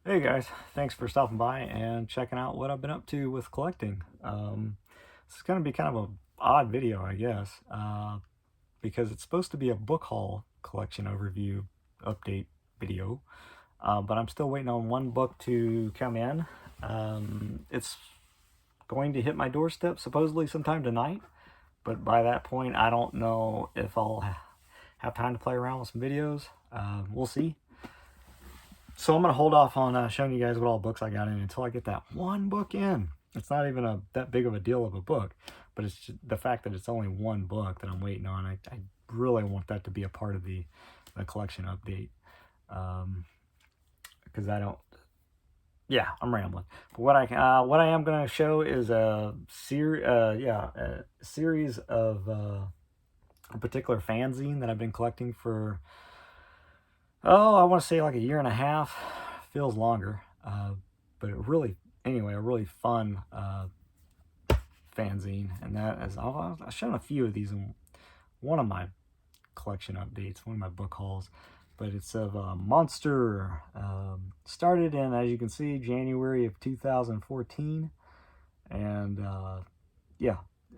Hey guys, thanks for stopping by and checking out what I've been up to with collecting. This is going to be kind of a odd video, I guess, because it's supposed to be a book haul collection overview update video, but I'm still waiting on one book to come in. It's going to hit my doorstep supposedly sometime tonight, but by that point, I don't know if I'll have time to play around with some videos. We'll see. So I'm going to hold off on showing you guys what all books I got in until I get that one book in. It's not even that big of a deal of a book, but it's just the fact that it's only one book that I'm waiting on. I really want that to be a part of the collection update, because I don't. Yeah, I'm rambling. But what I am going to show is a series of a particular fanzine that I've been collecting for, I want to say like a year and a half. Feels longer, but a really fun fanzine. And that is, I've shown a few of these in one of my collection updates, one of my book hauls. But it's of Monster. Started in, as you can see, January of 2014, and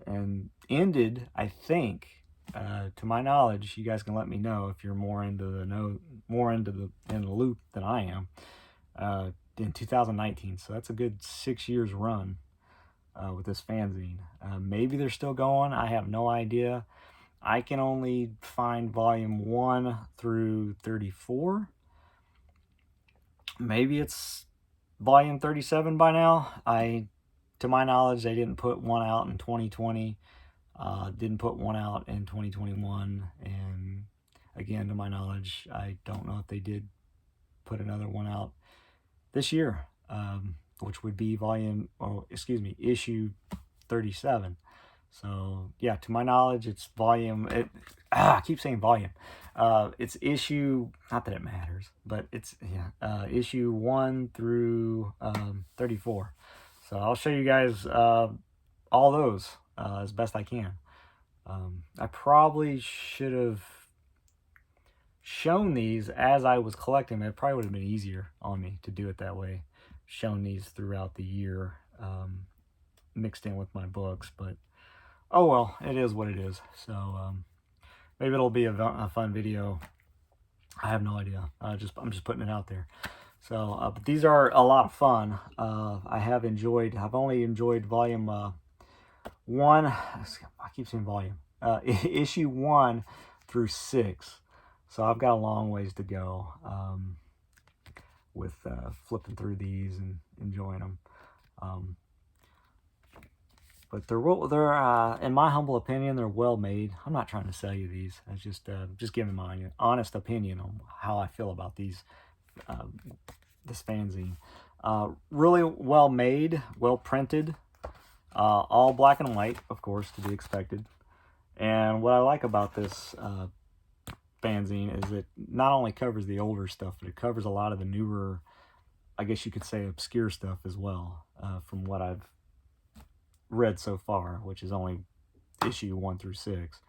and ended, I think, to my knowledge, you guys can let me know if you're more into the loop than I am. In 2019, so that's a good 6 years run with this fanzine. Maybe they're still going. I have no idea. I can only find volume 1 through 34. Maybe it's volume 37 by now. To my knowledge, they didn't put one out in 2020. Didn't put one out in 2021. And again, to my knowledge, I don't know if they did put another one out this year, which would be issue 37. So yeah, to my knowledge, it's I keep saying volume. It's issue, not that it matters, but it's issue 1 through 34. So I'll show you guys all those as best I can. I probably should have shown these as I was collecting them. It probably would have been easier on me to do it that way, shown these throughout the year, mixed in with my books. But oh well, it is what it is. So maybe it'll be a fun video. I have no idea. I'm just putting it out there. So but these are a lot of fun. I've only enjoyed volume 1. I keep saying volume. Issue 1 through 6. So I've got a long ways to go with flipping through these and enjoying them. But they're in my humble opinion, they're well made. I'm not trying to sell you these. I just giving my honest opinion on how I feel about these, this fanzine. Really well made, well printed, all black and white, of course, to be expected. And what I like about this fanzine is it not only covers the older stuff, but it covers a lot of the newer, I guess you could say, obscure stuff as well, from what I've read so far, which is only issue 1 through 6.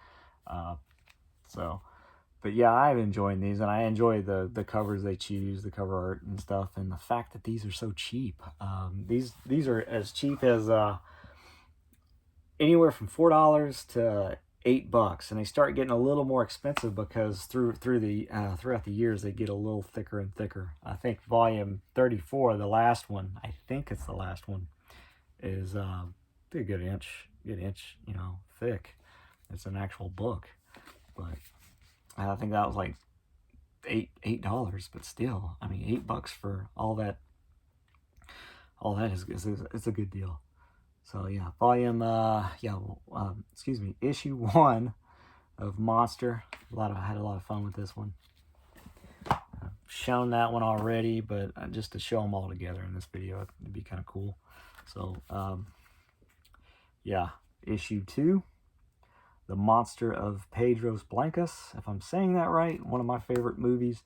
But yeah, I've enjoyed these, and I enjoy the covers they choose, the cover art and stuff, and the fact that these are so cheap. These are as cheap as anywhere from $4 to $8, and they start getting a little more expensive because throughout the years they get a little thicker and thicker. I think volume 34, the last one, I think it's the last one, is a good inch, thick. It's an actual book, but I think that was like $8, but still, I mean, $8 for all that is a good deal. So yeah, issue 1 of Monster. I had a lot of fun with this one. I've shown that one already, but just to show them all together in this video, it'd be kind of cool. So yeah, issue 2, The Monster of Pedros Blancos, if I'm saying that right. One of my favorite movies,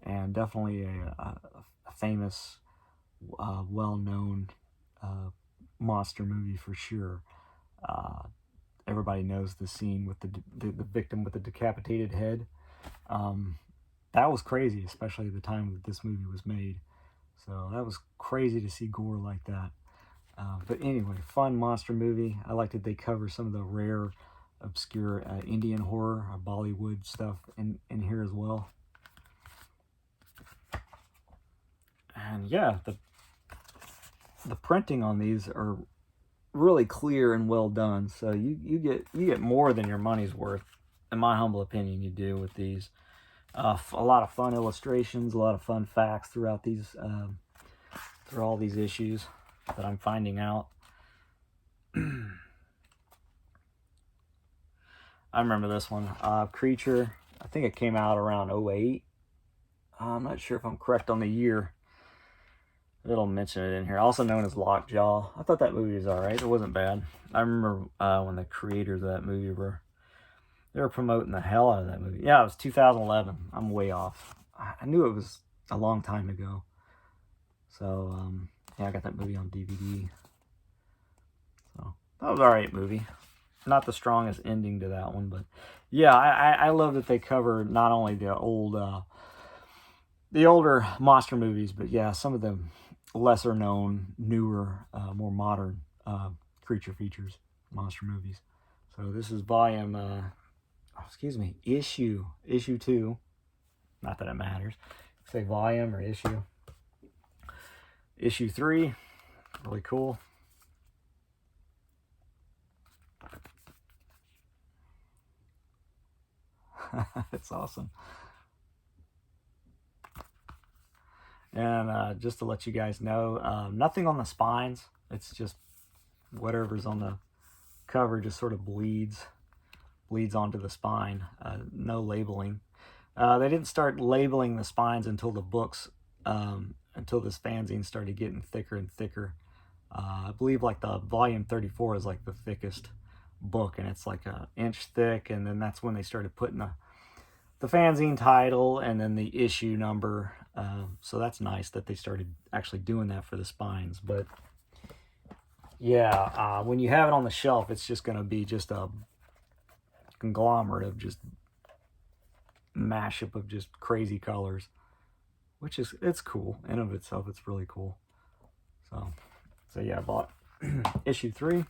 and definitely a famous, well-known monster movie for sure. Everybody knows the scene with the victim with the decapitated head. That was crazy, especially at the time that this movie was made. So that was crazy to see gore like that. But anyway, fun monster movie. I like that they cover some of the rare, obscure Indian horror, Bollywood stuff in here as well. And yeah, the printing on these are really clear and well done. So you get more than your money's worth, in my humble opinion. You do with these. A lot of fun illustrations, a lot of fun facts throughout these, through all these issues that I'm finding out. I remember this one, Creature. I think it came out around 08. I'm not sure if I'm correct on the year. It'll mention it in here. Also known as Lockjaw. I thought that movie was all right. It wasn't bad. I remember when the creators of that movie were promoting the hell out of that movie. Yeah, it was 2011. I'm way off. I knew it was a long time ago. So yeah, I got that movie on DVD. So that was an alright movie. Not the strongest ending to that one, but yeah, I love that they cover not only the older monster movies, but yeah, some of the lesser known, newer, more modern creature features monster movies. So this is volume, issue 2. Not that it matters. Say volume or issue. Issue 3, really cool. It's awesome. And just to let you guys know, nothing on the spines. It's just whatever's on the cover just sort of bleeds onto the spine. No labeling. They didn't start labeling the spines until the books, until this fanzine started getting thicker and thicker. I believe like the volume 34 is like the thickest book, and it's like an inch thick, and then that's when they started putting the fanzine title and then the issue number. So that's nice that they started actually doing that for the spines. But yeah, when you have it on the shelf, it's just going to be just a conglomerate of just mashup of just crazy colors, which is, it's cool in of itself. It's really cool. So yeah, I bought issue 3.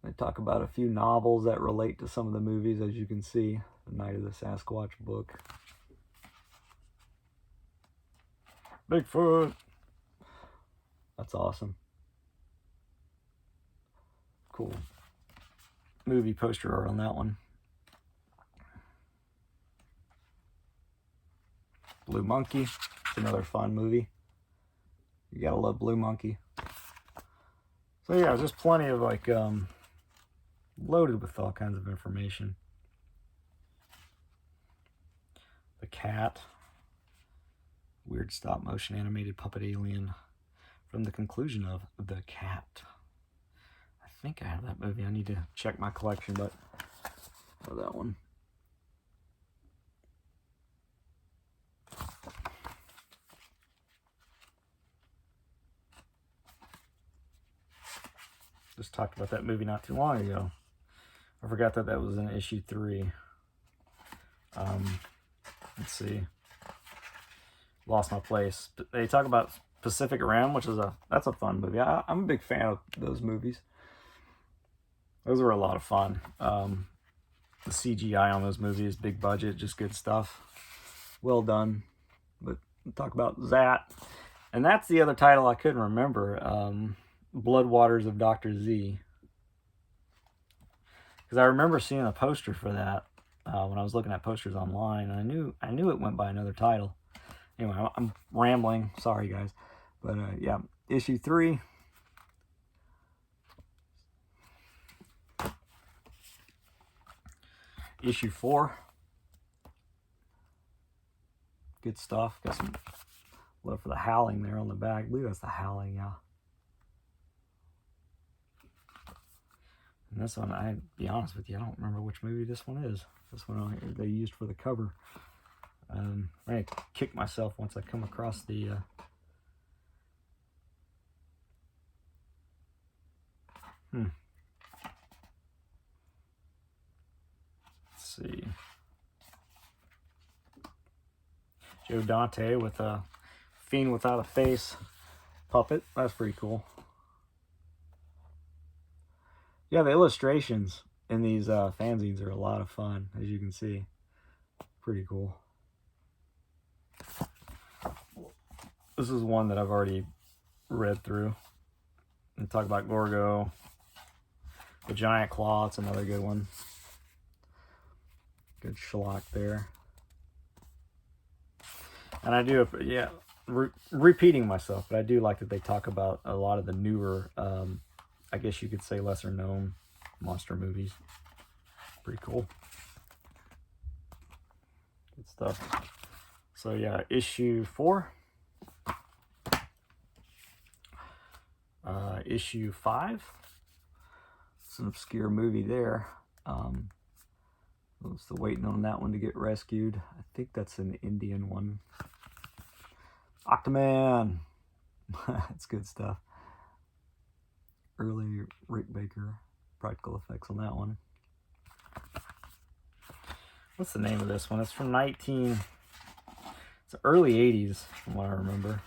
They talk about a few novels that relate to some of the movies, as you can see. The Night of the Sasquatch book. Bigfoot. That's awesome. Cool. Movie poster art on that one. Blue Monkey. It's another fun movie. You gotta love Blue Monkey. So yeah, just plenty of like loaded with all kinds of information. The Cat. Weird stop motion animated puppet alien from the conclusion of The Cat. I think I have that movie. I need to check my collection, but for that one. Just talked about that movie not too long ago. I forgot that that was in issue 3. Let's see. Lost my place. They talk about Pacific Rim, which is that's a fun movie. I'm a big fan of those movies. Those were a lot of fun. The CGI on those movies, big budget, just good stuff. Well done. But we'll talk about that. And that's the other title I couldn't remember. Blood Waters of Dr. Z. Because I remember seeing a poster for that when I was looking at posters online. And I knew it went by another title. Anyway, I'm rambling. Sorry, guys. But yeah, issue 3. Issue 4. Good stuff. Got some love for the Howling there on the back. I believe that's the Howling, yeah. And this one, I'll be honest with you, I don't remember which movie this one is. This one they used for the cover. I'm going to kick myself once I come across the... Joe Dante with a Fiend Without a Face puppet. That's pretty cool. Yeah, the illustrations in these fanzines are a lot of fun, as you can see. Pretty cool. This is one that I've already read through. And talk about Gorgo. The Giant Claw, it's another good one. Good schlock there. And I do, yeah, repeating myself, but I do like that they talk about a lot of the newer, I guess you could say lesser known monster movies. Pretty cool. Good stuff. So yeah, issue 4. Issue 5. It's an obscure movie there. Still waiting on that one to get rescued. I think that's an Indian one. Octoman. That's good stuff. Early Rick Baker practical effects on that one. What's the name of this one? It's from it's early 80s from what I remember.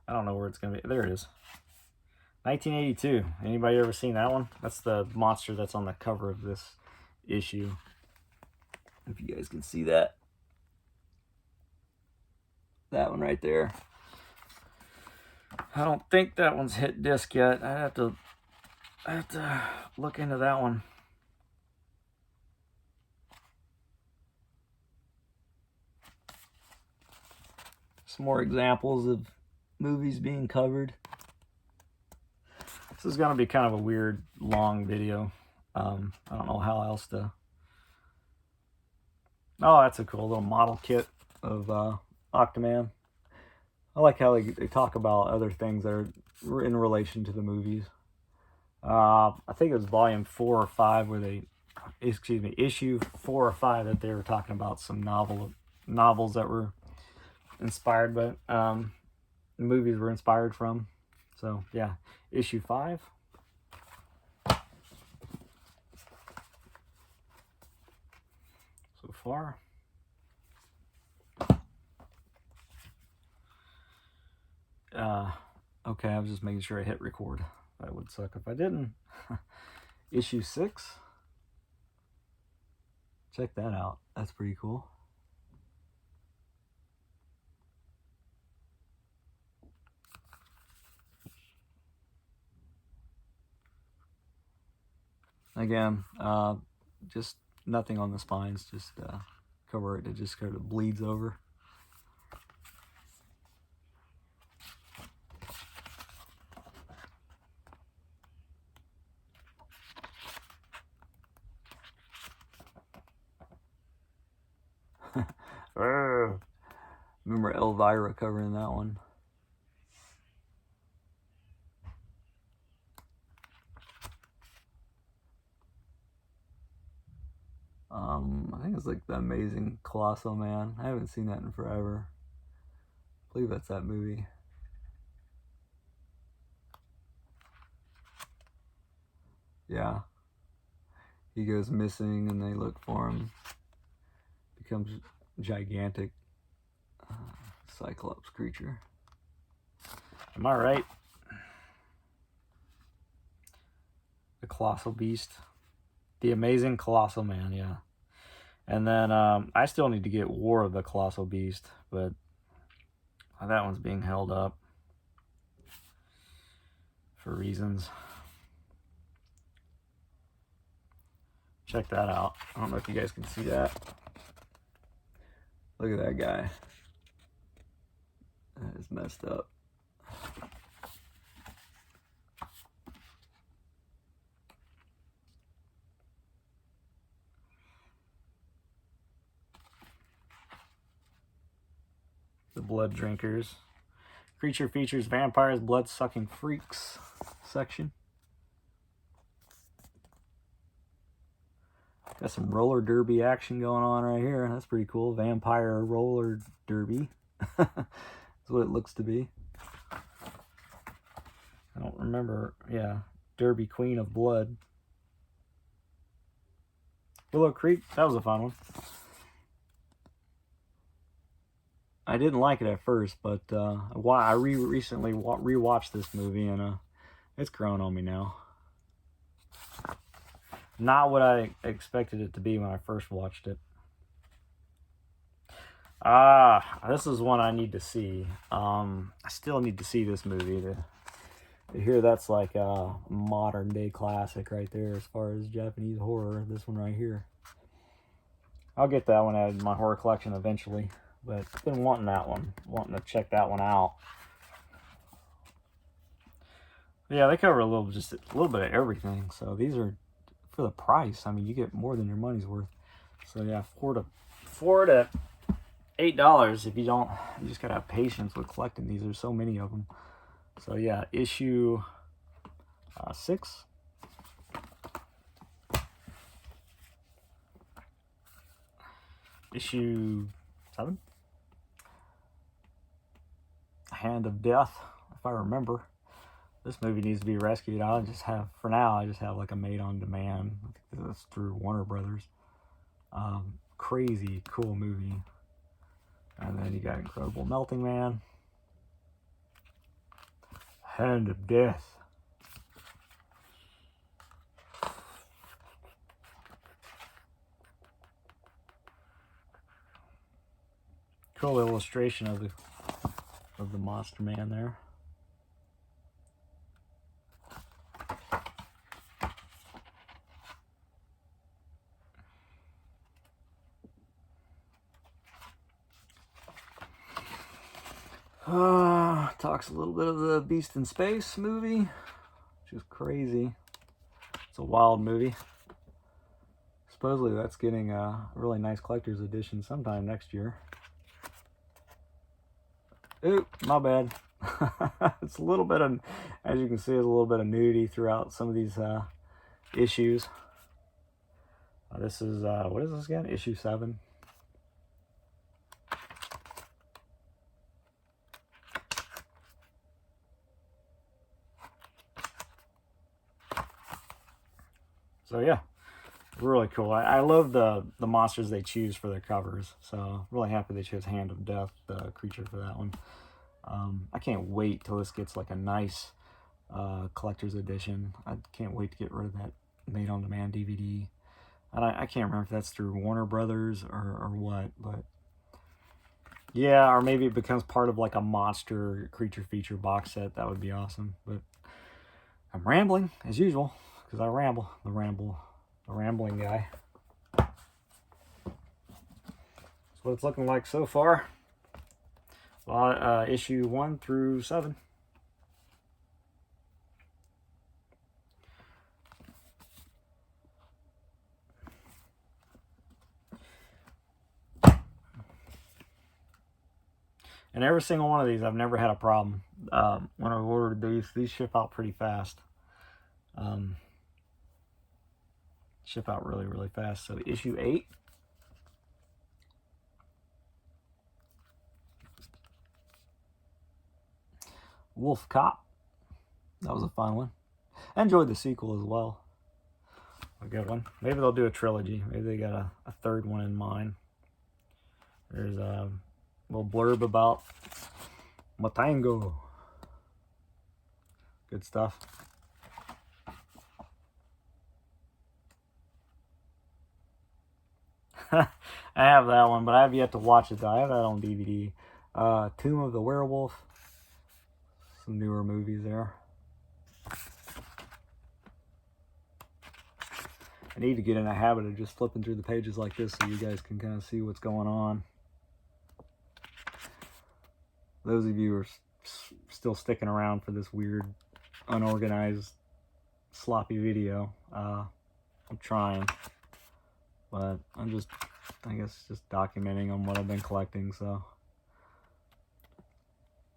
I don't know where it's going to be. There it is. 1982. Anybody ever seen that one? That's the monster that's on the cover of this issue. If you guys can see that. That one right there. I don't think that one's hit disc yet. I have to look into that one. Some more examples of movies being covered. This is going to be kind of a weird, long video. I don't know how else to... Oh, that's a cool little model kit of Octoman. I like how they talk about other things that are in relation to the movies. I think it was volume 4 or 5 where they... Excuse me, issue 4 or 5 that they were talking about some novels that were inspired, but the movies were inspired from. So yeah, issue 5. So far. Okay, I was just making sure I hit record. That would suck if I didn't. Issue 6. Check that out. That's pretty cool. Again, just nothing on the spines, just cover it. It just kind of bleeds over. Remember Elvira covering that one. I think it's like The Amazing Colossal Man. I haven't seen that in forever. I believe that's that movie. Yeah. He goes missing and they look for him. Becomes gigantic Cyclops creature. Am I right? The Colossal Beast. The Amazing Colossal Man, yeah. And then I still need to get War of the Colossal Beast, but that one's being held up for reasons. Check that out. I don't know if you guys can see that. Look at that guy. That is messed up. The Blood Drinkers. Creature features vampires, blood-sucking freaks section. Got some roller derby action going on right here. That's pretty cool. Vampire roller derby. That's what it looks to be. I don't remember. Yeah. Derby Queen of Blood. Willow Creek, that was a fun one. I didn't like it at first, but I recently rewatched this movie, and it's grown on me now. Not what I expected it to be when I first watched it. This is one I need to see. I still need to see this movie to hear that's like a modern day classic right there as far as Japanese horror. This one right here. I'll get that one added to my horror collection eventually, but I've been wanting that one, wanting to check that one out. Yeah, they cover just a little bit of everything. So these are for the price. I mean, you get more than your money's worth. So yeah, $4 to $8 if you don't. You just gotta have patience with collecting these. There's so many of them. So yeah, issue 6. Issue 7. Hand of Death, if I remember. This movie needs to be rescued. I just have like a made on demand. I think that's through Warner Brothers. Crazy cool movie. And then you got Incredible Melting Man. Hand of Death. Cool illustration of the monster man there. Talks a little bit of the Beast in Space movie, which is crazy. It's a wild movie. Supposedly that's getting a really nice collector's edition sometime next year. Ooh, my bad. It's a little bit of, as you can see, there's a little bit of nudity throughout some of these issues. This is, what is this again? Issue 7. So yeah, really cool. I love the monsters they choose for their covers. So really happy they chose Hand of Death, the creature, for that one. I can't wait till this gets like a nice collector's edition. I can't wait to get rid of that made on demand DVD. And I can't remember if that's through Warner Brothers or what, but yeah, or maybe it becomes part of like a monster creature feature box set. That would be awesome. But I'm rambling as usual, because I ramble. The rambling guy. That's what it's looking like so far. Issue 1 through 7. And every single one of these, I've never had a problem. When I ordered these ship out pretty fast. Ship out really, really fast. So issue 8. Wolf Cop. That was a fun one. I enjoyed the sequel as well. A good one. Maybe they'll do a trilogy. Maybe they got a third one in mind. There's a little blurb about Matango. Good stuff. I have that one, but I have yet to watch it though. I have that on DVD. Tomb of the Werewolf. Some newer movies there. I need to get in a habit of just flipping through the pages like this so you guys can kind of see what's going on. Those of you who are still sticking around for this weird, unorganized, sloppy video, I'm trying. But I'm just, I guess, just documenting on what I've been collecting, so.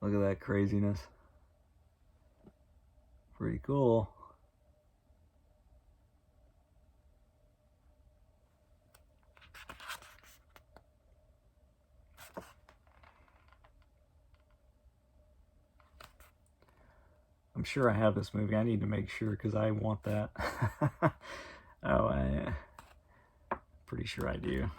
Look at that craziness. Pretty cool. I'm sure I have this movie. I need to make sure because I want that. Oh, Pretty sure I do.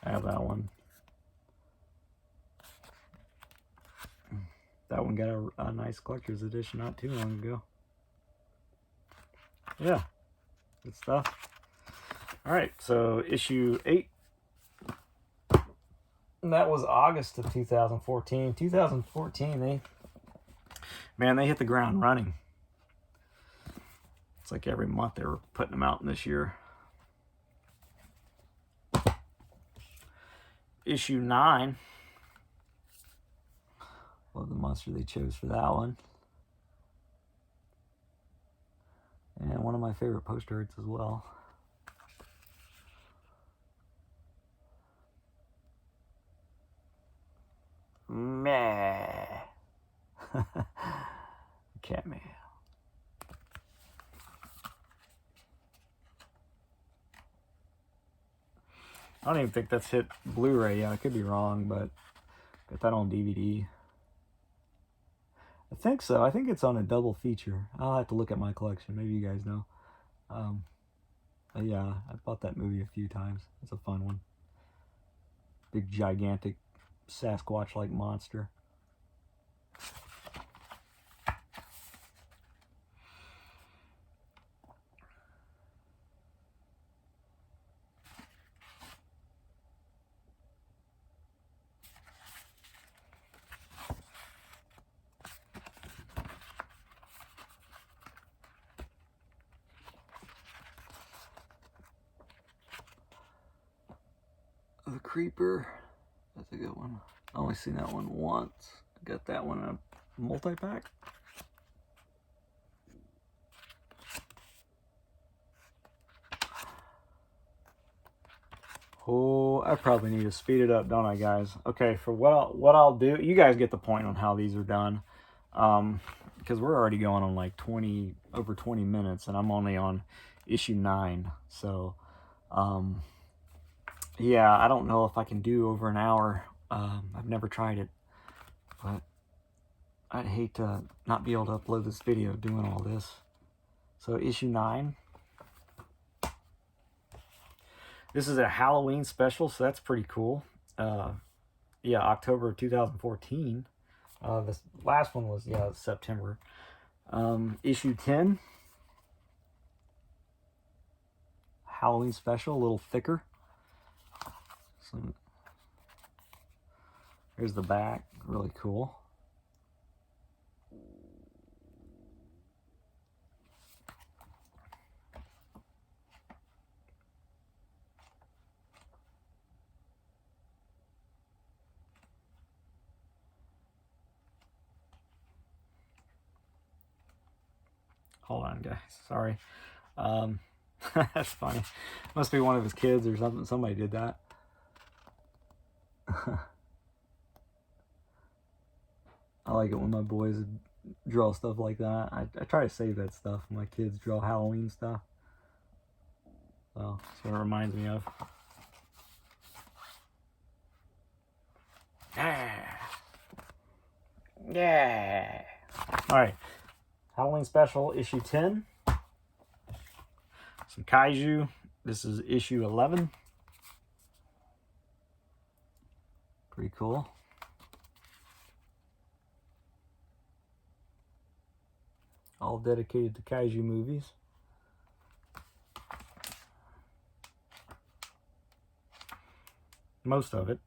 I have that one. That one got a nice collector's edition not too long ago. Yeah, good stuff. All right, so issue 8. And that was August of 2014. 2014, they hit the ground running. It's like every month they were putting them out in this year. Issue 9. Love the monster they chose for that one. And one of my favorite poster arts as well. Meh. Catman. I don't even think that's hit Blu-ray yet. I could be wrong, but got that on DVD. I think so. I think it's on a double feature. I'll have to look at my collection. Maybe you guys know. But yeah, I bought that movie a few times. It's a fun one. Big, gigantic, Sasquatch-like monster. The Creeper, that's a good one. I only seen that one once. I got that one in a multi-pack. Oh, I probably need to speed it up, don't I, guys? Okay, for what I'll do, you guys get the point on how these are done, because we're already going on like over 20 minutes, and I'm only on issue 9. So, yeah, I don't know if I can do over an hour. I've never tried it, but I'd hate to not be able to upload this video doing all this. So issue 9. This is a Halloween special, so that's pretty cool. Yeah, October of 2014. This last one was, yeah, September. Issue 10. Halloween special, a little thicker. Here's the back, really cool. Hold on, guys, sorry. That's funny. Must be one of his kids or something. Somebody did that. I like it when my boys draw stuff like that. I try to save that stuff when my kids draw Halloween stuff. So that's what it reminds me of. Yeah. All right. Halloween special, issue 10. Some kaiju. This is issue 11. Pretty cool. All dedicated to kaiju movies. Most of it.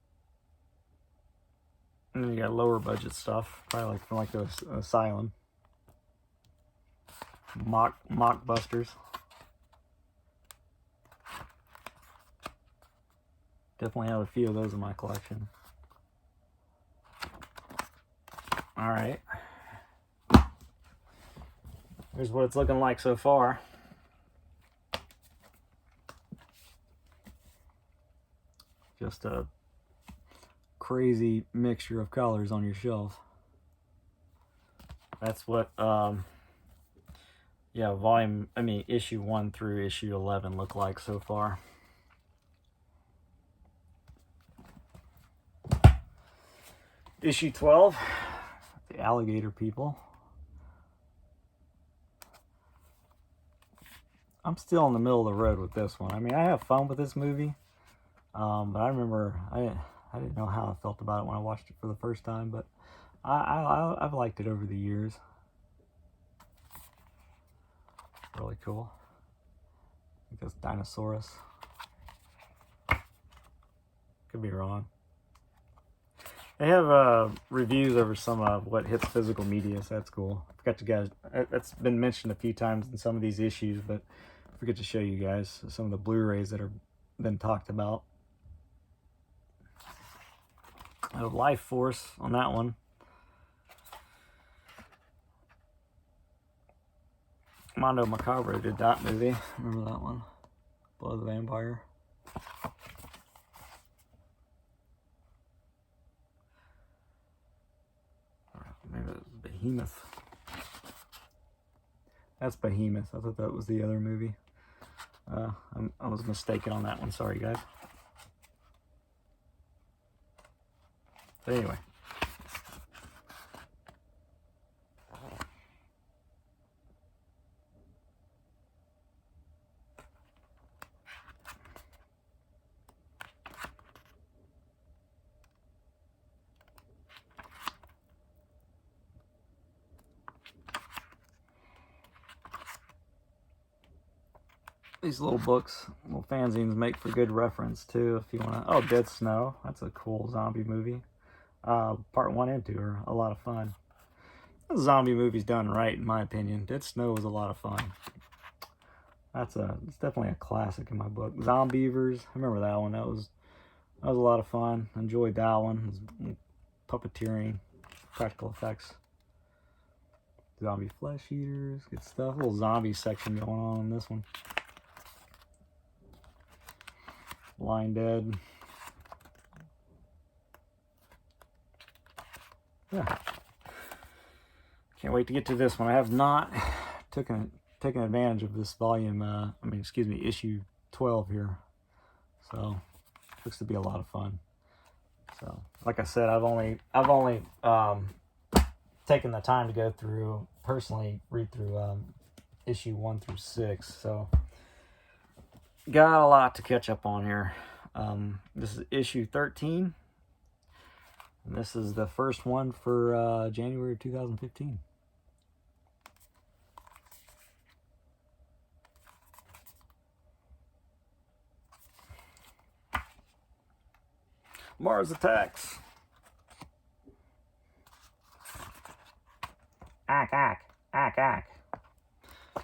And then you got lower budget stuff, probably like from like the Asylum. Mock busters. Definitely have a few of those in my collection. All right. Here's what it's looking like so far. Just a crazy mixture of colors on your shelf. That's what, yeah, issue 1 through issue 11 look like so far. Issue 12, the the alligator people. I'm still in the middle of the road with this one. I mean, I have fun with this movie, but I remember I didn't know how I felt about it when I watched it for the first time, but I've liked it over the years. Really cool. I think that's Dinosaurus. Could be wrong. They have reviews over some of what hits physical media, so that's cool. I forgot to guys. That's been mentioned a few times in some of these issues, but I forget to show you guys some of the Blu-rays that have been talked about. I have Life Force on that one. Mondo Macabro did that movie. Remember that one? Blood the Vampire. Maybe it was Behemoth. That's Behemoth. I thought that was the other movie. I was mistaken on that one. Sorry, guys. But anyway. These little books, little fanzines make for good reference too if you want to. Oh, Dead Snow. That's a cool zombie movie. Part 1 and 2 are a lot of fun. The zombie movie's done right, in my opinion. Dead Snow was a lot of fun. It's definitely a classic in my book. Zombievers, I remember that one. That was a lot of fun. Enjoyed that one. Puppeteering, practical effects. Zombie flesh eaters, good stuff. A little zombie section going on in this one. Lying Dead. Yeah. Can't wait to get to this one. I have not taken advantage of this volume, issue 12 here. So, looks to be a lot of fun. So, like I said, I've only taken the time to go through, personally read through issue 1 through 6. So, got a lot to catch up on here. This is issue 13. And this is the first one for January of 2015. Mars Attacks. Ack, ack, ack, ack.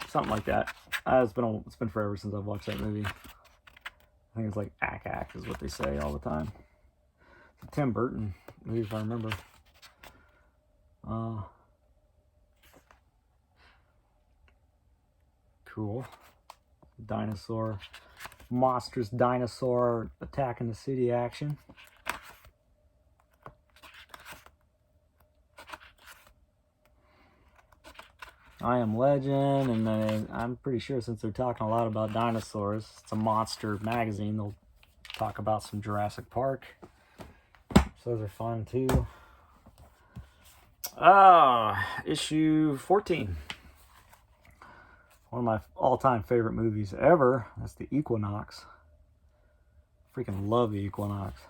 Something like that. It's been forever since I've watched that movie. I think it's like ack, ack is what they say all the time. It's a Tim Burton movie, if I remember. Cool. Dinosaur. Monstrous dinosaur attacking the city action. I Am Legend, and I'm pretty sure since they're talking a lot about dinosaurs, it's a monster magazine, they'll talk about some Jurassic Park. So those are fun too. Issue 14. One of my all-time favorite movies ever. That's The Equinox. Freaking love The Equinox.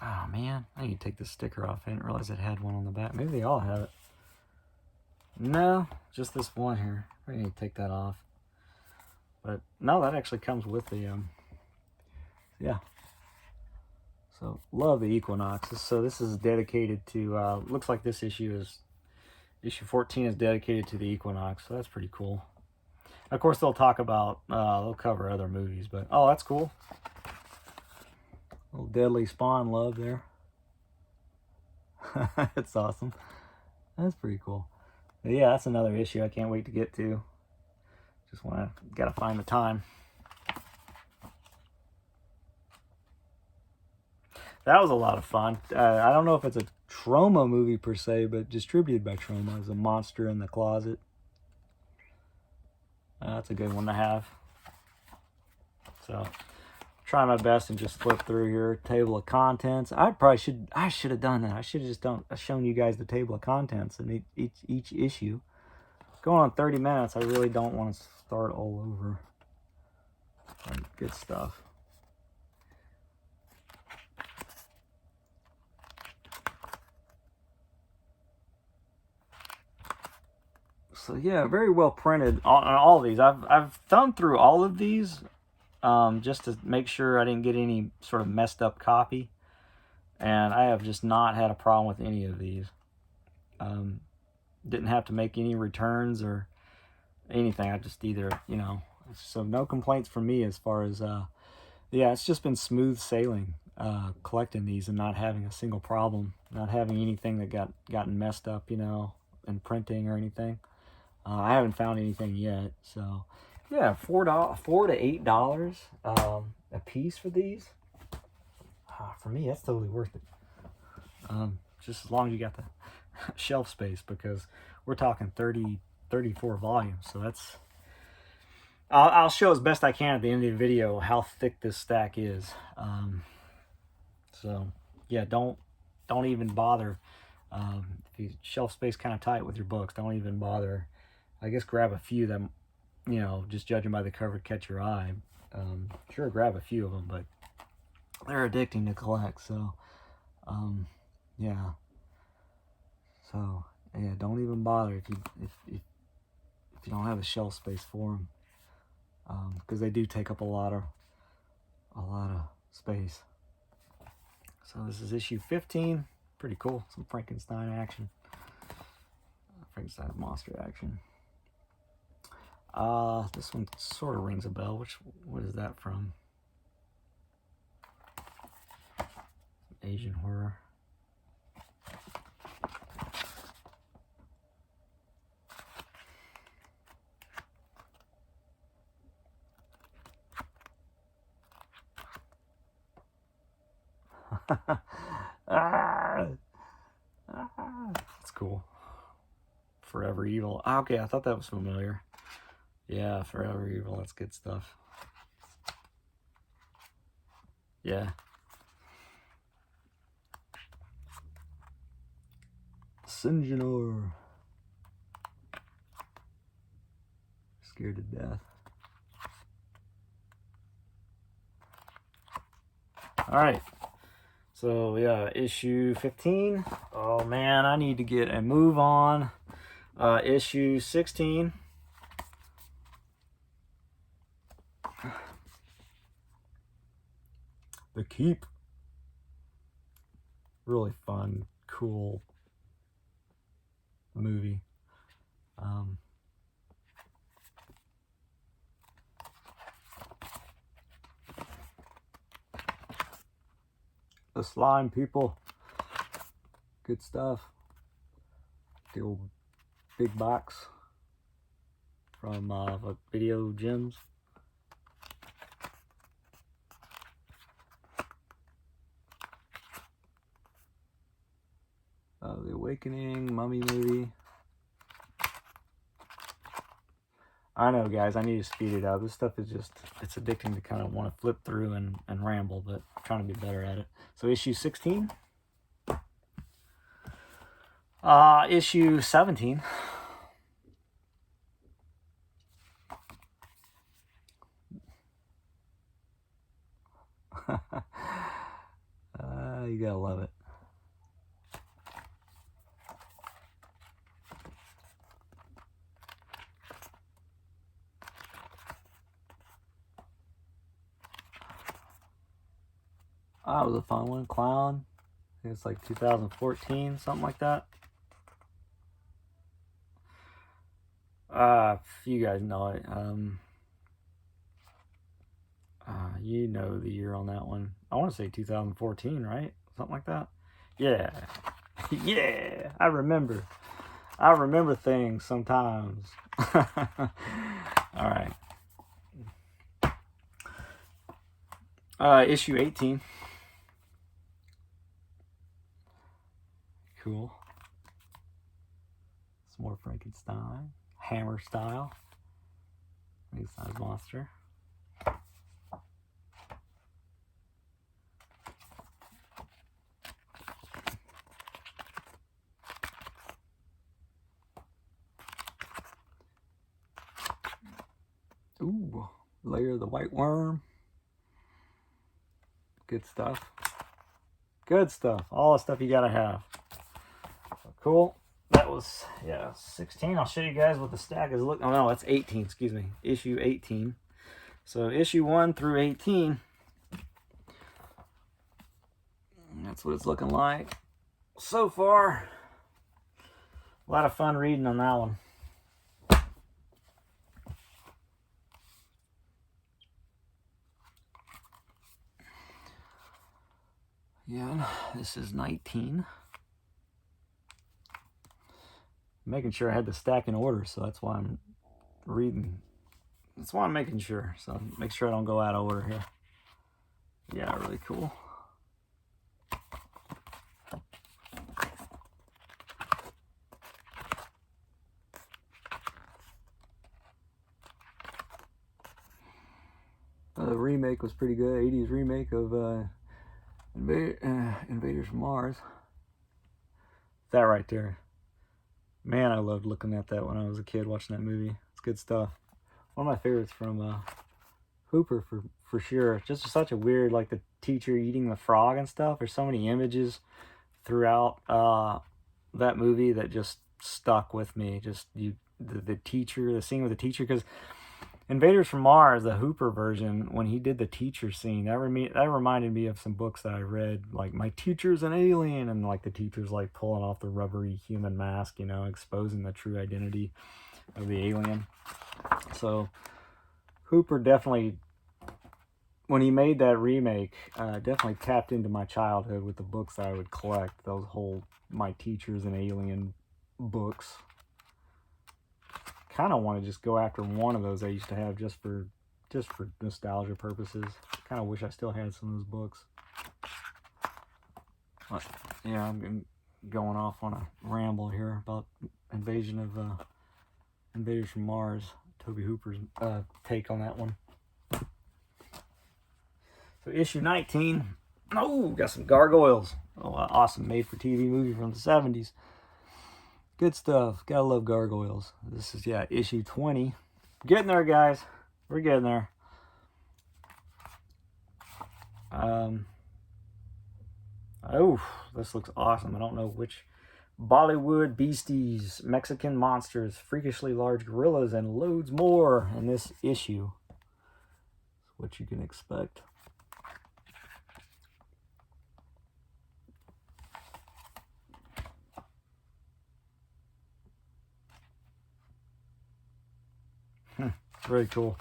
Oh man, I need to take this sticker off. I didn't realize it had one on the back. Maybe they all have it. No, just this one here. I need to take that off. But no, that actually comes with the yeah. So love The Equinox. So this is dedicated to looks like this issue 14 is dedicated to the Equinox, so that's pretty cool. Of course they'll talk about they'll cover other movies, but oh, that's cool. Little Deadly Spawn love there. That's awesome. That's pretty cool. But yeah, that's another issue I can't wait to get to. Just gotta find the time. That was a lot of fun. I don't know if it's a Troma movie per se, but distributed by Troma. It's A Monster in the Closet. That's a good one to have. So, try my best and just flip through here. Table of contents. I should have done that. I should have just shown you guys the table of contents in each issue. Going on 30 minutes, I really don't want to start all over. Good stuff. So yeah, very well printed on all of these. I've thumbed through all of these just to make sure I didn't get any sort of messed up copy, and I have just not had a problem with any of these. Didn't have to make any returns or anything. I just either, you know, so no complaints from me as far as yeah, it's just been smooth sailing collecting these and not having a single problem, not having anything that gotten messed up, you know, in printing or anything. I haven't found anything yet, so yeah, $4 to $8 a piece for these. For me, that's totally worth it. Just as long as you got the shelf space, because we're talking 34 volumes, so that's. I'll show as best I can at the end of the video how thick this stack is. So yeah, don't even bother. If you shelf space kind of tight with your books, don't even bother. I guess grab a few that, you know, just judging by the cover, catch your eye. Sure, grab a few of them, but they're addicting to collect. So yeah. So yeah, don't even bother if you don't have a shelf space for them, because they do take up a lot of space. So this is issue 15. Pretty cool. Some Frankenstein action. Frankenstein monster action. This one sort of rings a bell. What is that from? Asian horror. That's cool. Forever Evil. Okay, I thought that was familiar. Yeah, Forever Evil. That's good stuff. Yeah. Sinjanor. Scared to death. All right. So yeah, issue 15. Oh man, I need to get a move on. Issue 16. The Keep. Really fun, cool movie. The Slime People. Good stuff. The old big box from Video Gems. The Awakening, Mummy movie. I know, guys, I need to speed it up. This stuff is just, it's addicting to kind of want to flip through and ramble, but I'm trying to be better at it. So issue 16. Issue 17. You gotta love it. That was a fun one. Clown. I think it's like 2014, something like that. You guys know it. You know the year on that one. I want to say 2014, right? Something like that. Yeah. Yeah, I remember. I remember things sometimes. All right. Issue 18. Cool. Some more Frankenstein. Hammer style. Frankenstein's monster. Layer of the White Worm. Good stuff. Good stuff. All the stuff you gotta have. Cool. That was, yeah, 16. I'll show you guys what the stack is looking. Oh no, that's 18. Excuse me. Issue 18. So issue 1 through 18. That's what it's looking like so far. A lot of fun reading on that one. Yeah, this is 19. Making sure I had the stack in order, so that's why I'm reading. That's why I'm making sure. So make sure I don't go out of order here. Yeah, really cool. The remake was pretty good. 80s remake of Invaders from Mars. That right there. Man, I loved looking at that when I was a kid watching that movie. It's good stuff. One of my favorites from Hooper for sure. Just such a weird, like the teacher eating the frog and stuff. There's so many images throughout that movie that just stuck with me. Just the teacher, the scene with the teacher, because Invaders from Mars, the Hooper version, when he did the teacher scene, that reminded me of some books that I read, like My Teacher's an Alien, and like the teacher's like pulling off the rubbery human mask, you know, exposing the true identity of the alien. So Hooper definitely, when he made that remake, definitely tapped into my childhood with the books that I would collect. Those whole My Teacher's an Alien books. Kind of want to just go after one of those I used to have just for nostalgia purposes. Kind of wish I still had some of those books. But yeah, I'm going off on a ramble here about Invaders from Mars. Toby Hooper's take on that one. So issue 19. Oh, got some gargoyles. Oh, awesome made-for-TV movie from the 70s. Good stuff. Gotta love gargoyles. This is, yeah, issue 20. Getting there, guys. We're getting there. Oh, this looks awesome. I don't know which. Bollywood beasties, Mexican monsters, freakishly large gorillas, and loads more in this issue. That's what you can expect. Very cool.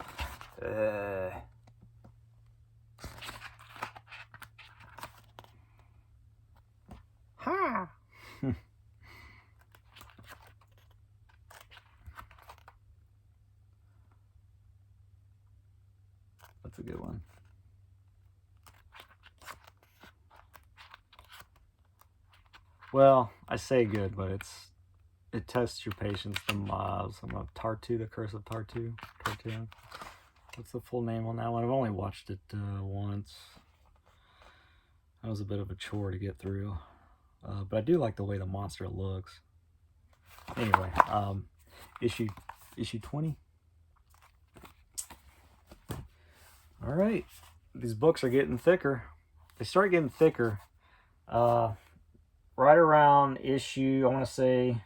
Ha! That's a good one. Well, I say good, but it tests your patience the mobs. I'm on Tartu, The Curse of Tartu. What's the full name on that one? I've only watched it once. That was a bit of a chore to get through. But I do like the way the monster looks. Anyway, issue 20. All right, these books are getting thicker. They start getting thicker right around issue, I want to say,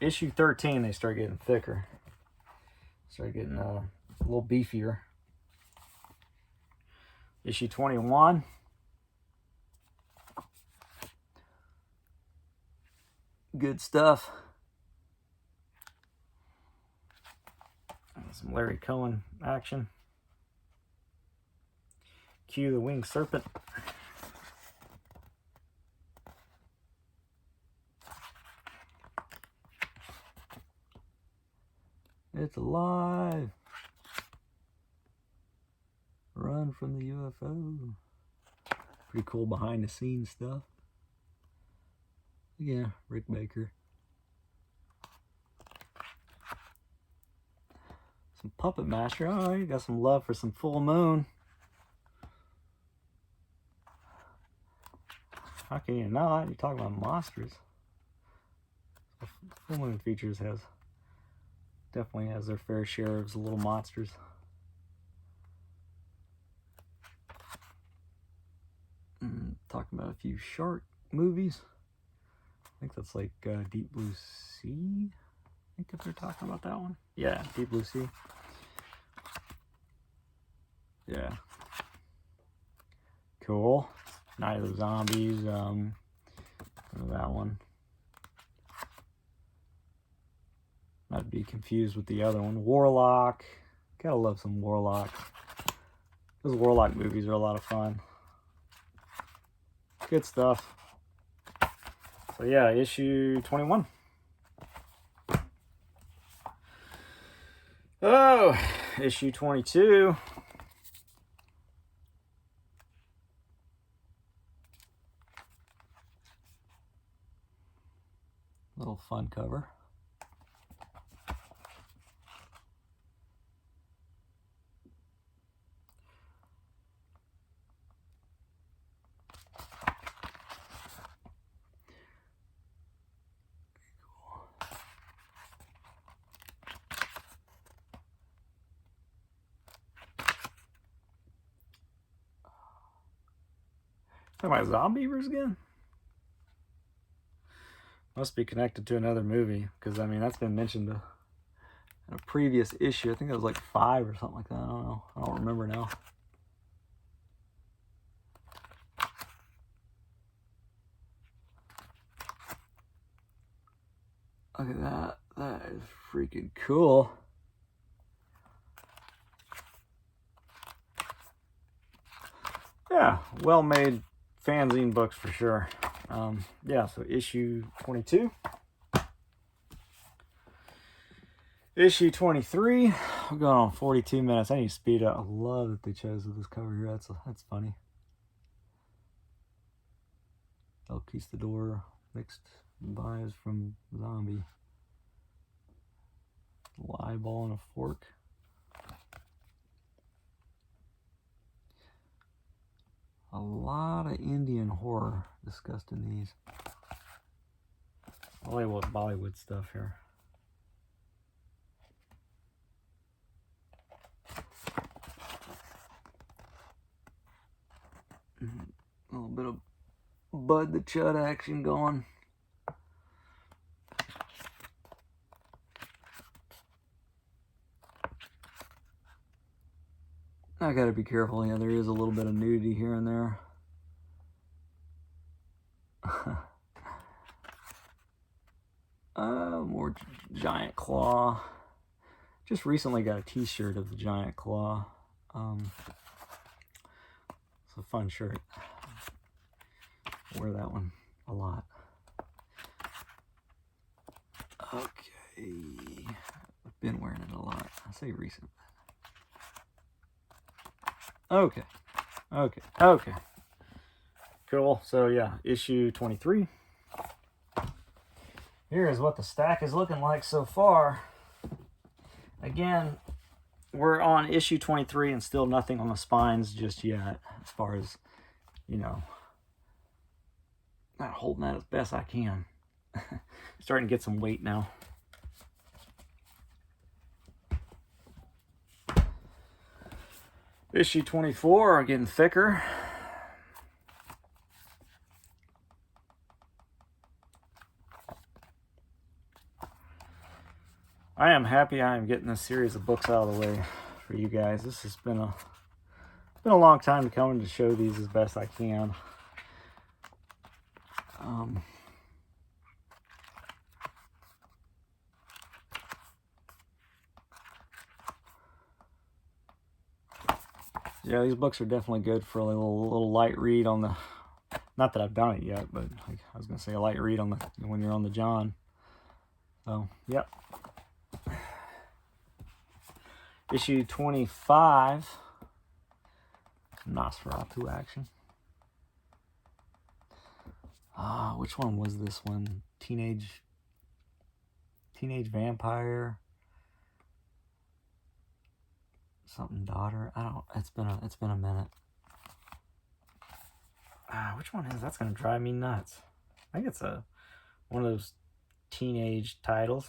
issue 13. They start getting thicker. Start getting a little beefier. Issue 21. Good stuff. Some Larry Cohen action. Cue the Winged Serpent. It's alive. Run from the UFO. Pretty cool behind the scenes stuff. Yeah, Rick Baker. Some Puppet Master. Oh, you got some love for some Full Moon. How can you not? You're talking about monsters. Full Moon Features definitely has their fair share of little monsters. Talking about a few shark movies. I think that's like Deep Blue Sea. I think if they're talking about that one. Yeah, Deep Blue Sea. Yeah. Cool. Night of the Zombies. That one. Not to be confused with the other one. Warlock. Gotta love some Warlock. Those Warlock movies are a lot of fun. Good stuff. So yeah, issue 21. Oh, issue 22. Little fun cover. Talking about Zombievers again? Must be connected to another movie, because I mean that's been mentioned in a previous issue. I think it was like 5 or something like that. I don't know. I don't remember now. Look at that. That is freaking cool. Yeah, well-made fanzine books for sure. Yeah, so issue 22. Issue 23. We're going on 42 minutes. I need to speed up. I love that they chose this cover here. That's funny. El Conquistador mixed buys from Zombie. Little eyeball and a fork. A lot of Indian horror discussed in these. Bollywood stuff here. A little bit of Bud the Chud action going. I gotta be careful. Yeah, there is a little bit of nudity here and there. More Giant Claw. Just recently got a t-shirt of the Giant Claw. It's a fun shirt. I wear that one a lot. Okay. I've been wearing it a lot. I say recent. Okay. Cool. So yeah, issue 23. Here is what the stack is looking like so far. Again, we're on issue 23 and still nothing on the spines just yet, as far as, you know, not holding that as best I can. Starting to get some weight now. Issue 24 are getting thicker. I am happy I am getting this series of books out of the way for you guys. This has been a long time to come to show these as best I can. Yeah, these books are definitely good for a little light read on the. Not that I've done it yet, but like I was gonna say a light read on the when you're on the John. So yep. Issue 25. Nosferatu action. Which one was this one? Teenage Vampire. Something daughter. I don't. It's been a minute. Which one is that's gonna drive me nuts? I think it's one of those teenage titles.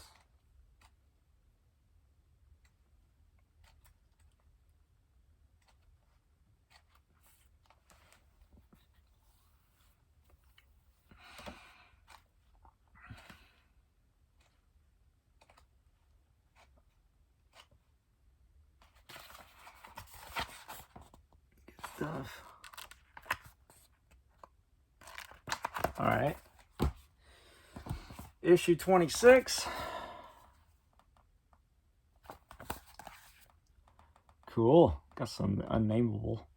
Stuff. All right. Issue 26. Cool. Got some unnameable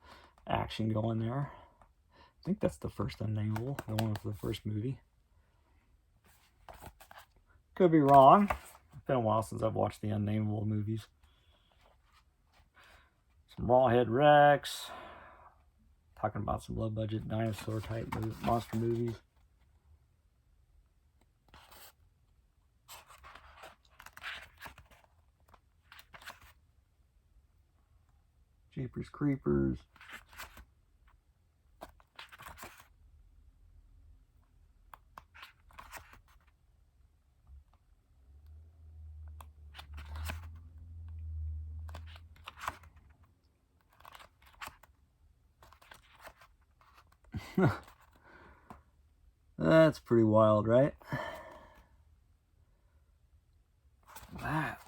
action going there. I think that's the first unnameable, the one with the first movie. Could be wrong. It's been a while since I've watched the unnameable movies. Some Rawhead Rex. Talking about some low budget dinosaur type monster movies. Jeepers Creepers. That's pretty wild, right?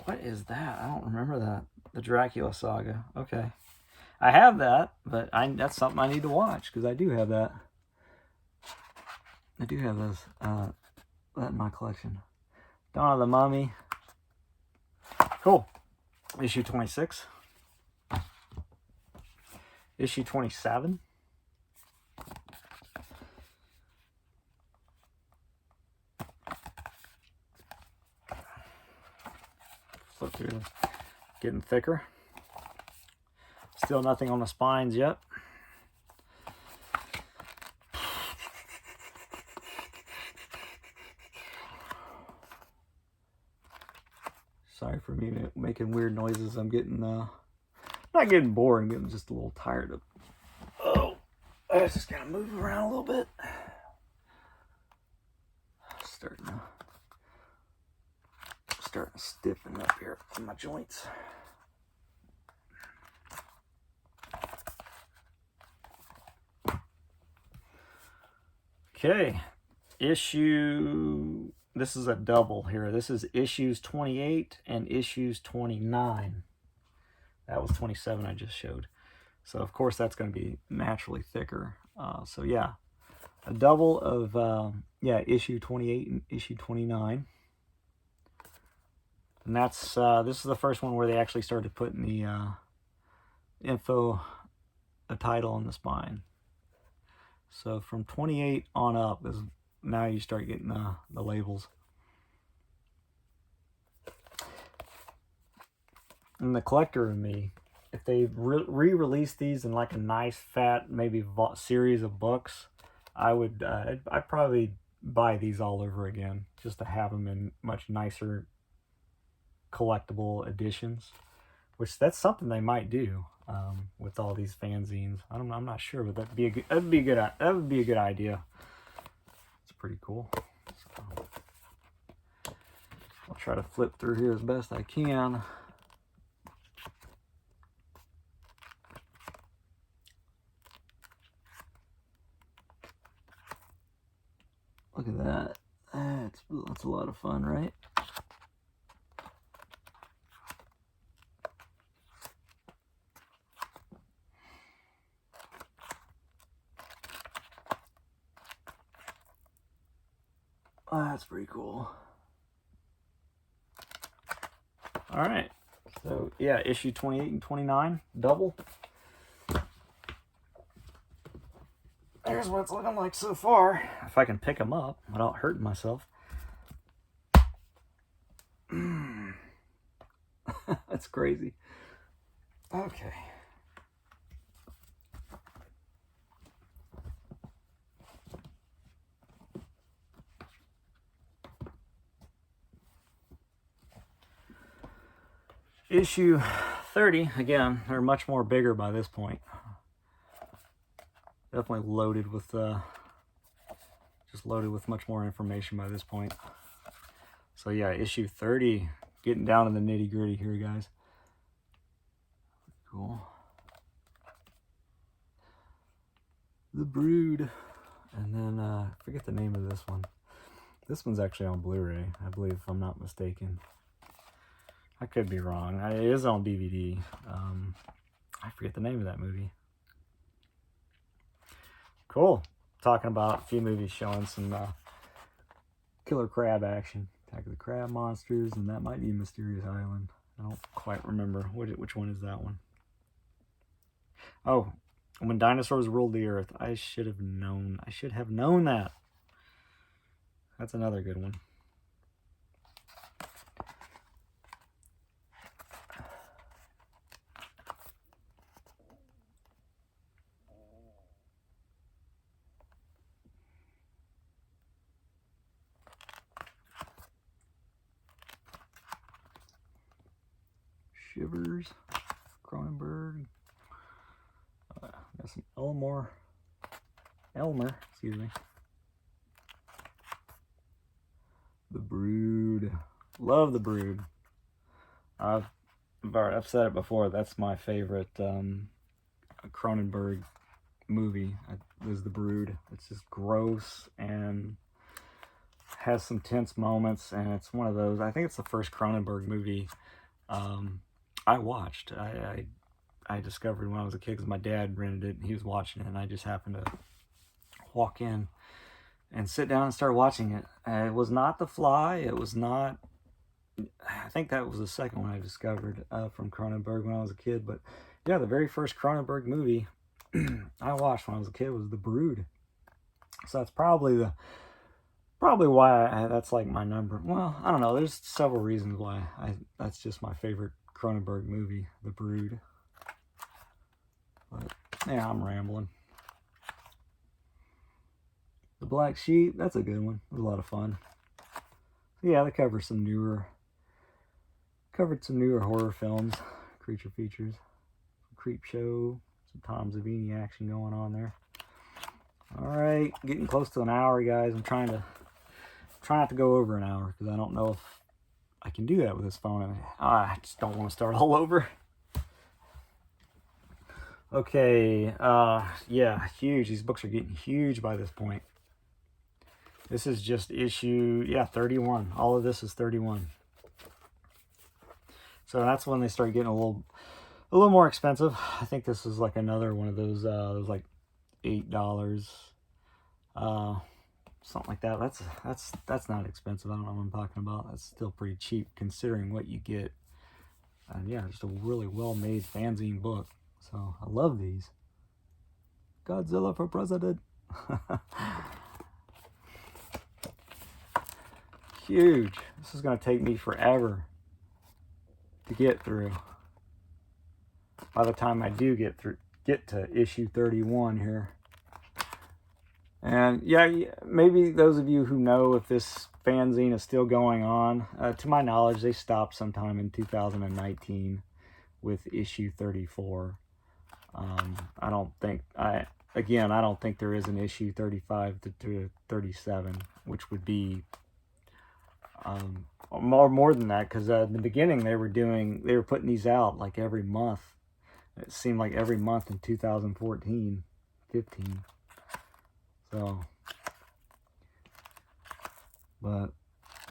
What is that? I don't remember that. The Dracula Saga. Okay. I have that, but that's something I need to watch, because I do have that. I do have those, that in my collection. Dawn of the Mummy. Cool. Issue 26. Issue 27. Flip through this. Getting thicker. Still nothing on the spines yet. Sorry for me making weird noises. I'm getting, not getting bored. I'm getting just a little tired of, oh, I just gotta move around a little bit. Starting to stiffen up here in my joints. Okay, this is a double here. This is issues 28 and issues 29. That was 27 I just showed. So of course that's going to be naturally thicker. So yeah, a double of issue 28 and issue 29. And that's this is the first one where they actually started putting the the title on the spine. So from 28 on up is now you start getting the labels. And the collector in me, if they re-release these in like a nice fat maybe series of books, I'd probably buy these all over again just to have them in much nicer collectible editions, which that's something they might do with all these fanzines. I'm not sure, but that would be a good idea. It's pretty cool. So, I'll try to flip through here as best I can. Look at that. That's a lot of fun, right? That's pretty cool. All right. So, yeah, issue 28 and 29, double. There's what it's looking like so far. If I can pick them up without hurting myself. That's crazy. Okay. Issue 30, again, they're much more bigger by this point. Definitely loaded with, just loaded with much more information by this point. So yeah, issue 30, getting down to the nitty gritty here, guys. Cool. The Brood. And then, I forget the name of this one. This one's actually on Blu-ray, I believe, if I'm not mistaken. I could be wrong. It is on DVD. I forget the name of that movie. Cool. Talking about a few movies showing some killer crab action. Attack of the Crab Monsters, and that might be Mysterious Island. I don't quite remember. Which one is that one? Oh, When Dinosaurs Ruled the Earth. I should have known. I should have known that. That's another good one. Shivers, Cronenberg. Got some Elmer, excuse me. The Brood. Love The Brood. I've said it before. That's my favorite Cronenberg movie. Is The Brood. It's just gross and has some tense moments, and it's one of those. I think it's the first Cronenberg movie I watched. I discovered when I was a kid because my dad rented it and he was watching it, and I just happened to walk in and sit down and start watching it. It was not The Fly. It was not. I think that was the second one I discovered from Cronenberg when I was a kid. But yeah, the very first Cronenberg movie I watched when I was a kid was The Brood. So that's probably why that's like my number. Well, I don't know. There's several reasons why that's just my favorite Cronenberg movie, The Brood. But yeah, I'm rambling. The Black Sheep, that's a good one. It was a lot of fun. Yeah, they covered some newer horror films, creature features, Creep Show, some Tom Savini action going on there. All right, getting close to an hour, guys. I'm trying not to go over an hour because I don't know if I can do that with this phone. I just don't want to start all over. Okay, yeah, huge. These books are getting huge by this point. This is just issue, 31. All of this is 31. So that's when they start getting a little more expensive. I think this is like another one of those like $8, something like that. That's not expensive. I don't know what I'm talking about. That's still pretty cheap considering what you get. And yeah, just a really well-made fanzine book. So I love these. Godzilla for president. Huge. This is going to take me forever to get through. By the time I do get to issue 31 here. And yeah, maybe those of you who know if this fanzine is still going on, to my knowledge, they stopped sometime in 2019 with issue 34. I don't think there is an issue 35 to 37, which would be more than that, because in the beginning they were putting these out like every month. It seemed like every month in 2014, 15. So, but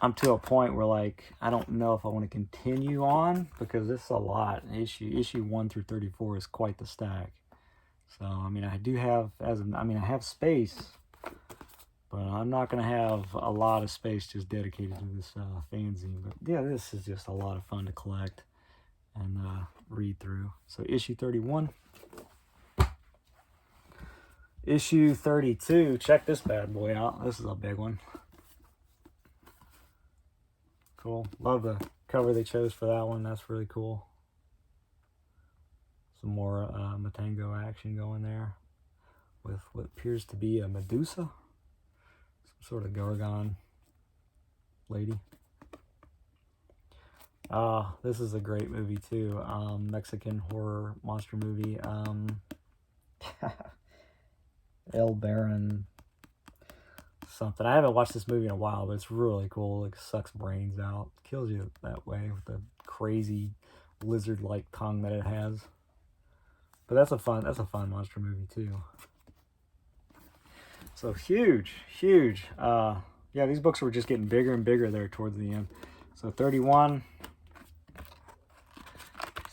I'm to a point where like I don't know if I want to continue on because this is a lot. Issue 1 through 34 is quite the stack. So I mean, I have space, but I'm not gonna have a lot of space just dedicated to this fanzine. But yeah, this is just a lot of fun to collect and read through. So issue 31. Issue 32, check this bad boy out. This is a big one. Cool. Love the cover they chose for that one. That's really cool. Some more Matango action going there with what appears to be a Medusa. Some sort of Gorgon lady. This is a great movie too. Mexican horror monster movie. El Baron something. I haven't watched this movie in a while, but it's really cool. It sucks brains out, kills you that way with the crazy lizard-like tongue that it has. But that's a fun monster movie too. So huge. Yeah, these books were just getting bigger and bigger there towards the end. So 31.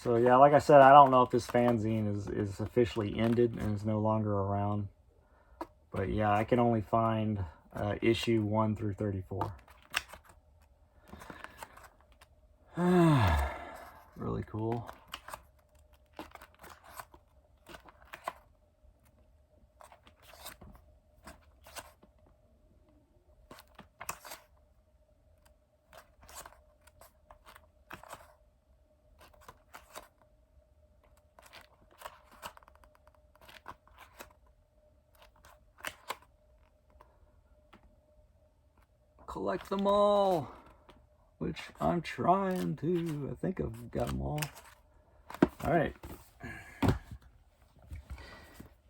So yeah, like I said, I don't know if this fanzine is officially ended and is no longer around. But yeah, I can only find issue 1 through 34. Really cool. Collect them all, which I'm trying to. I think I've got them all. All right.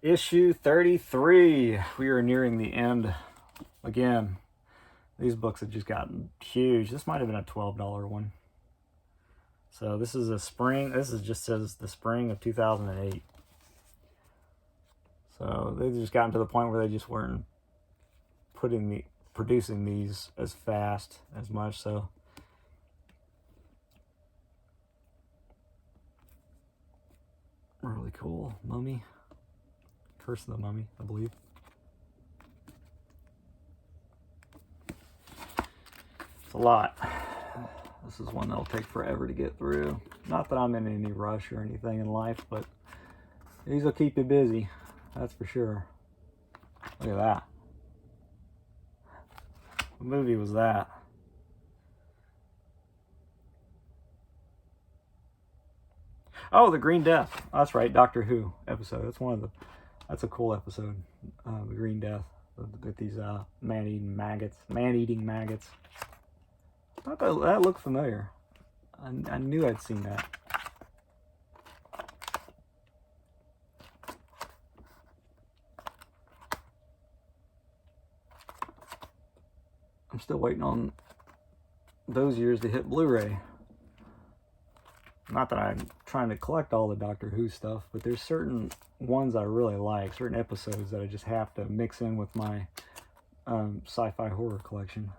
Issue 33. We are nearing the end. Again, these books have just gotten huge. This might have been a $12 one. So this is a spring. This is just says the spring of 2008. So they've just gotten to the point where they just weren't producing these as fast as much. So really cool. Mummy. Curse of the Mummy, I believe. It's a lot. This is one that'll take forever to get through. Not that I'm in any rush or anything in life, but these will keep you busy. That's for sure. Look at that. What movie was that? Oh, The Green Death. That's right, Doctor Who episode. That's a cool episode. The Green Death with these man-eating maggots. I thought that looked familiar. I knew I'd seen that. I'm still waiting on those years to hit Blu-ray. Not that I'm trying to collect all the Doctor Who stuff, but there's certain ones I really like, certain episodes that I just have to mix in with my sci-fi horror collection.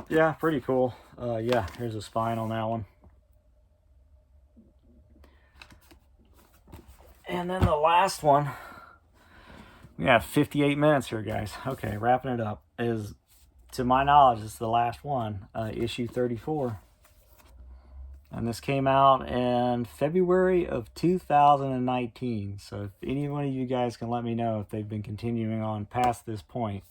Yeah, pretty cool. Yeah, here's a spine on that one. And then the last one, we have 58 minutes here, guys. Okay, wrapping it up, is, to my knowledge, it's the last one, issue 34. And this came out in February of 2019. So if any one of you guys can let me know if they've been continuing on past this point,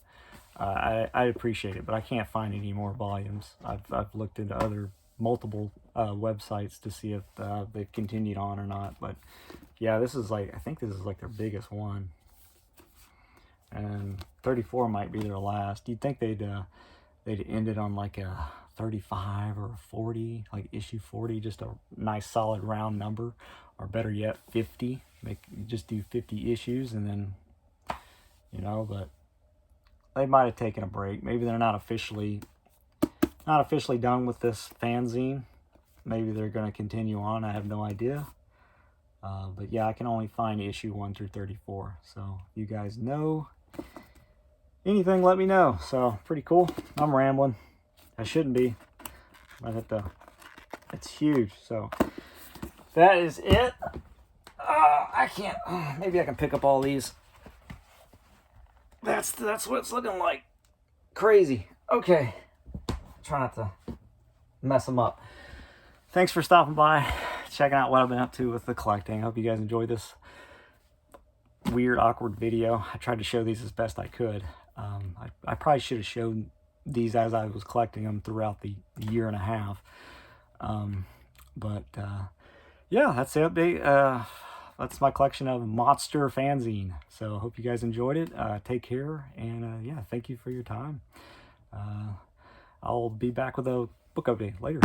I appreciate it. But I can't find any more volumes. I've looked into multiple websites to see if they've continued on or not. But yeah, this is I think this is like their biggest one. And 34 might be their last. You'd think they'd ended on like a 35 or a 40, like issue 40, just a nice solid round number, or better yet 50. Just do 50 issues, and then, you know, but they might have taken a break. Maybe they're not officially done with this fanzine. Maybe they're going to continue on. I have no idea. But yeah, I can only find issue 1 through 34. So if you guys know anything, let me know. So pretty cool. I'm rambling. I shouldn't be. I have to. It's huge. So that is it. I can't. Maybe I can pick up all these. That's what it's looking like. Crazy. Okay. Try not to mess them up. Thanks for stopping by, checking out what I've been up to with the collecting. I hope you guys enjoyed this weird, awkward video. I tried to show these as best I could. I probably should have shown these as I was collecting them throughout the year and a half. Yeah, that's the update. That's my collection of Monster Fanzine. So I hope you guys enjoyed it. Take care, and yeah, thank you for your time. I'll be back with a book update later.